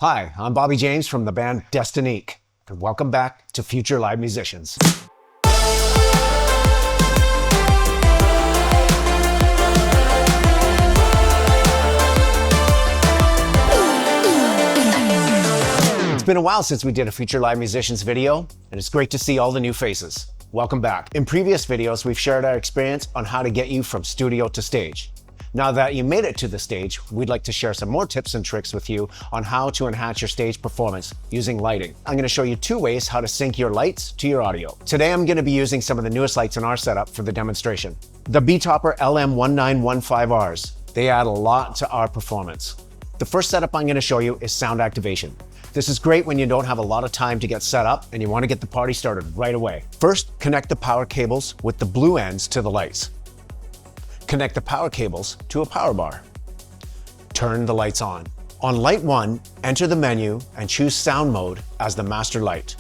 Hi, I'm Bobby James from the band Destinique, and welcome back to Future Live Musicians. It's been a while since we did a Future Live Musicians video, and it's great to see all the new faces. Welcome back. In previous videos, we've shared our experience on how to get you from studio to stage. Now that you made it to the stage, we'd like to share some more tips and tricks with you on how to enhance your stage performance using lighting. I'm going to show you 2 ways how to sync your lights to your audio. Today, I'm going to be using some of the newest lights in our setup for the demonstration. The Betopper LM1915Rs. They add a lot to our performance. The first setup I'm going to show you is sound activation. This is great when you don't have a lot of time to get set up and you want to get the party started right away. First, connect the power cables with the blue ends to the lights. Connect the power cables to a power bar. Turn the lights on. On light 1, enter the menu and choose sound mode as the master light.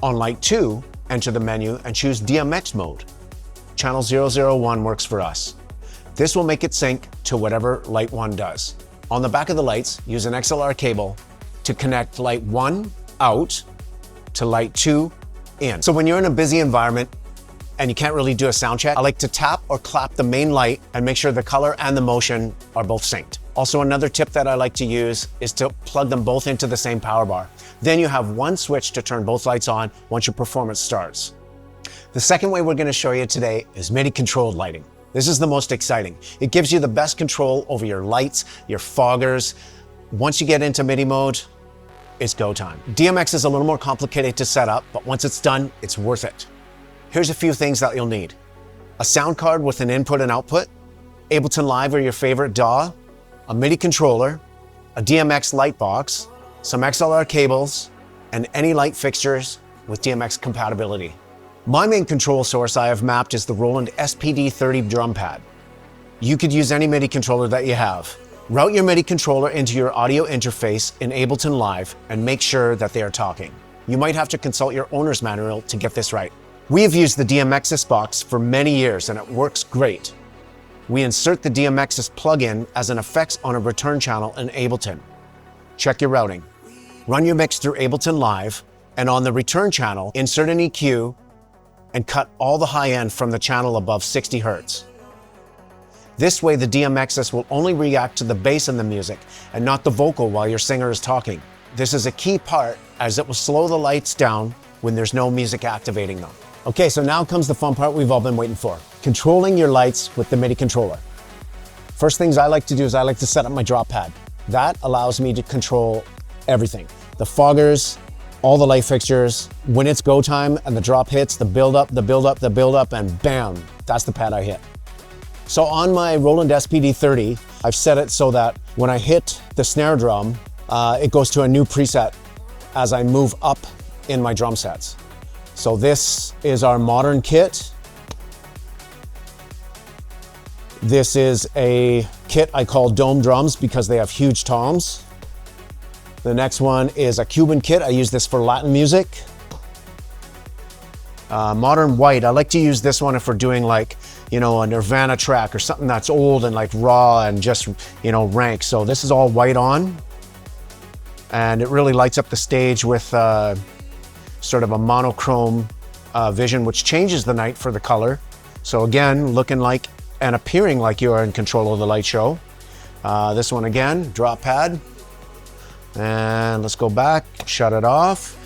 On light 2, enter the menu and choose DMX mode. Channel 001 works for us. This will make it sync to whatever light 1 does. On the back of the lights, use an XLR cable to connect light 1 out to light 2 in. So when you're in a busy environment, and you can't really do a sound check, I like to tap or clap the main light and make sure the color and the motion are both synced. Also, another tip that I like to use is to plug them both into the same power bar. Then you have one switch to turn both lights on once your performance starts. The second way we're going to show you today is MIDI controlled lighting. This is the most exciting. It gives you the best control over your lights, your foggers. Once you get into MIDI mode, it's go time. DMX is a little more complicated to set up, but once it's done, it's worth it. Here's a few things that you'll need. A sound card with an input and output, Ableton Live or your favorite DAW, a MIDI controller, a DMX light box, some XLR cables, and any light fixtures with DMX compatibility. My main control source I have mapped is the Roland SPD30 drum pad. You could use any MIDI controller that you have. Route your MIDI controller into your audio interface in Ableton Live and make sure that they are talking. You might have to consult your owner's manual to get this right. We have used the DMX's box for many years and it works great. We insert the DMX's plugin as an effects on a return channel in Ableton. Check your routing. Run your mix through Ableton Live and on the return channel, insert an EQ and cut all the high end from the channel above 60 Hz. This way the DMX's will only react to the bass in the music and not the vocal while your singer is talking. This is a key part as it will slow the lights down when there's no music activating them. Okay, so now comes the fun part we've all been waiting for. Controlling your lights with the MIDI controller. First things I like to do is I like to set up my drop pad. That allows me to control everything. The foggers, all the light fixtures. When it's go time and the drop hits, the build up, the build up, the build up, and bam, that's the pad I hit. So on my Roland SPD30, I've set it so that when I hit the snare drum, it goes to a new preset as I move up in my drum sets. So this is our modern kit. This is a kit I call dome drums because they have huge toms. The next one is a Cuban kit. I use this for Latin music. Modern white, I like to use this one if we're doing like, you know, a Nirvana track or something that's old and like raw and just, you know, rank. So this is all white on. And it really lights up the stage with sort of a monochrome vision, which changes the night for the color. So again, looking like and appearing like you are in control of the light show. This one again, drop pad. And let's go back, shut it off.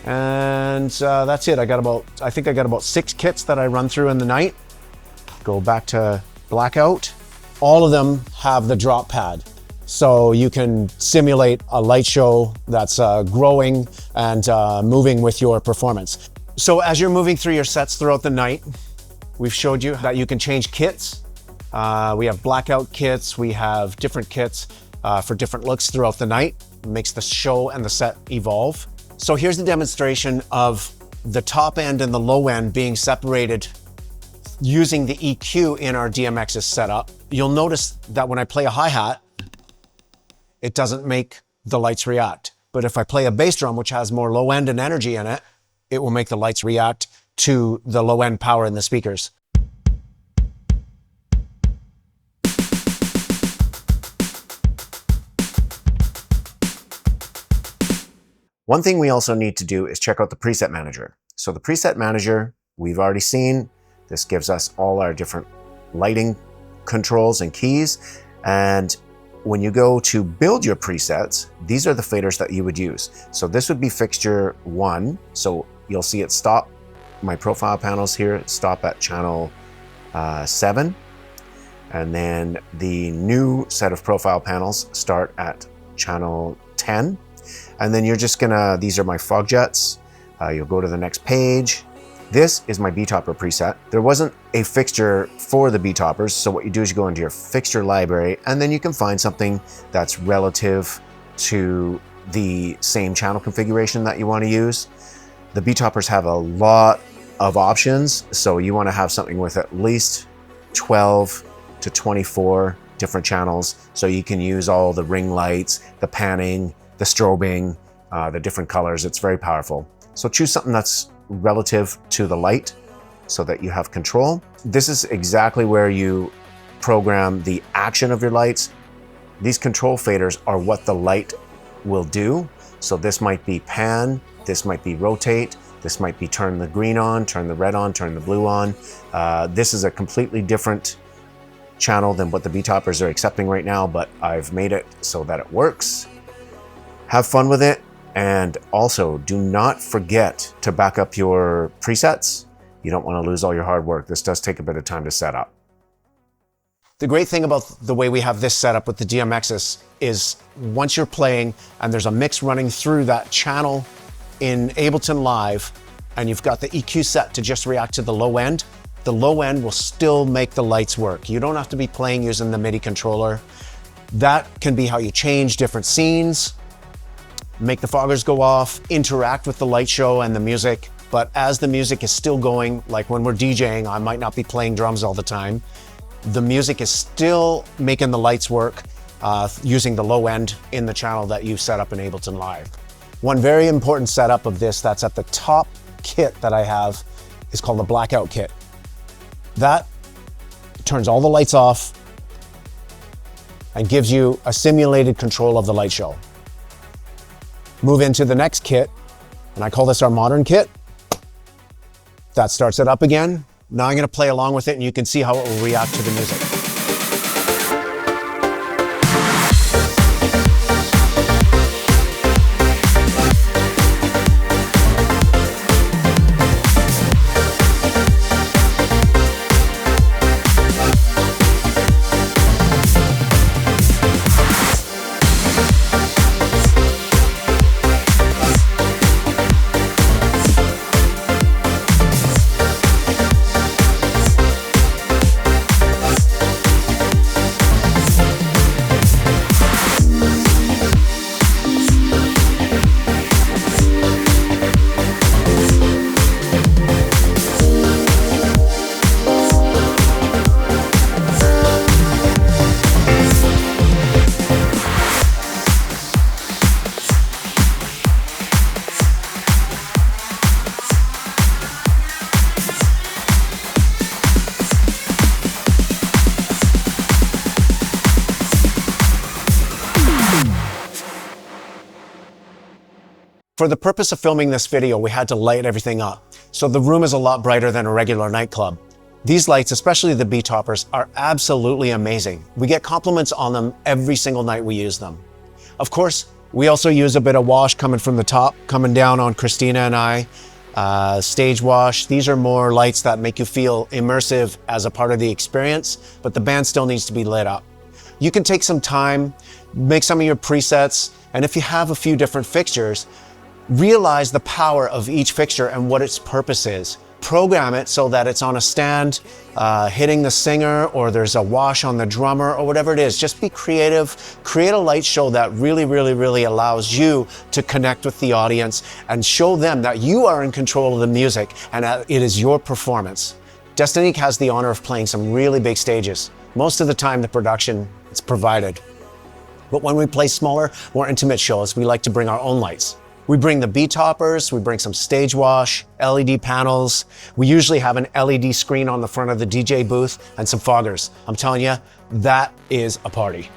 And that's it. I think I got about 6 kits that I run through in the night. Go back to blackout. All of them have the drop pad. So you can simulate a light show that's growing and moving with your performance. So as you're moving through your sets throughout the night, we've showed you that you can change kits. We have blackout kits, we have different kits for different looks throughout the night. It makes the show and the set evolve. So here's a demonstration of the top end and the low end being separated using the EQ in our DMX's setup. You'll notice that when I play a hi-hat, it doesn't make the lights react. But if I play a bass drum, which has more low end and energy in it, it will make the lights react to the low end power in the speakers. One thing we also need to do is check out the preset manager. So the preset manager, we've already seen. This gives us all our different lighting controls and keys. And when you go to build your presets, these are the faders that you would use. So this would be fixture 1. So you'll see it stop. My profile panels here stop at channel 7. And then the new set of profile panels start at channel 10. And then you're just gonna, these are my fog jets. You'll go to the next page. This is my Betopper preset. There wasn't a fixture for the Betoppers, so what you do is you go into your fixture library, and then you can find something that's relative to the same channel configuration that you want to use. The Betoppers have a lot of options, so you want to have something with at least 12 to 24 different channels, so you can use all the ring lights, the panning, the strobing, the different colors. It's very powerful. So choose something that's relative to the light so that you have control. This is exactly where you program the action of your lights. These control faders are what the light will do. So this might be pan, this might be rotate, this might be turn the green on, turn the red on, turn the blue on. This is a completely different channel than what the Betoppers are accepting right now, but I've made it so that it works. Have fun with it. And also, do not forget to back up your presets. You don't want to lose all your hard work. This does take a bit of time to set up. The great thing about the way we have this set up with the DMXs is once you're playing and there's a mix running through that channel in Ableton Live, and you've got the EQ set to just react to the low end will still make the lights work. You don't have to be playing using the MIDI controller. That can be how you change different scenes, make the foggers go off, interact with the light show and the music. But as the music is still going, like when we're DJing, I might not be playing drums all the time. The music is still making the lights work using the low end in the channel that you set up in Ableton Live. One very important setup of this that's at the top kit that I have is called the blackout kit. That turns all the lights off and gives you a simulated control of the light show. Move into the next kit, and I call this our modern kit. That starts it up again. Now I'm gonna play along with it and you can see how it will react to the music. For the purpose of filming this video, we had to light everything up. So the room is a lot brighter than a regular nightclub. These lights, especially the Betoppers, are absolutely amazing. We get compliments on them every single night we use them. Of course, we also use a bit of wash coming from the top, coming down on Christina and I. Stage wash. These are more lights that make you feel immersive as a part of the experience, but the band still needs to be lit up. You can take some time, make some of your presets, and if you have a few different fixtures, realize the power of each fixture and what its purpose is. Program it so that it's on a stand, hitting the singer, or there's a wash on the drummer, or whatever it is. Just be creative, create a light show that really allows you to connect with the audience and show them that you are in control of the music and that it is your performance. Destinique has the honor of playing some really big stages. Most of the time the production is provided. But when we play smaller, more intimate shows, we like to bring our own lights. We bring the Betoppers, we bring some stage wash, LED panels. We usually have an LED screen on the front of the DJ booth and some foggers. I'm telling you, that is a party.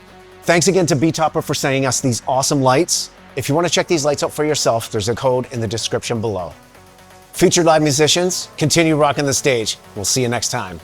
Thanks again to Betopper for sending us these awesome lights. If you want to check these lights out for yourself, there's a code in the description below. Featured live musicians, continue rocking the stage. We'll see you next time.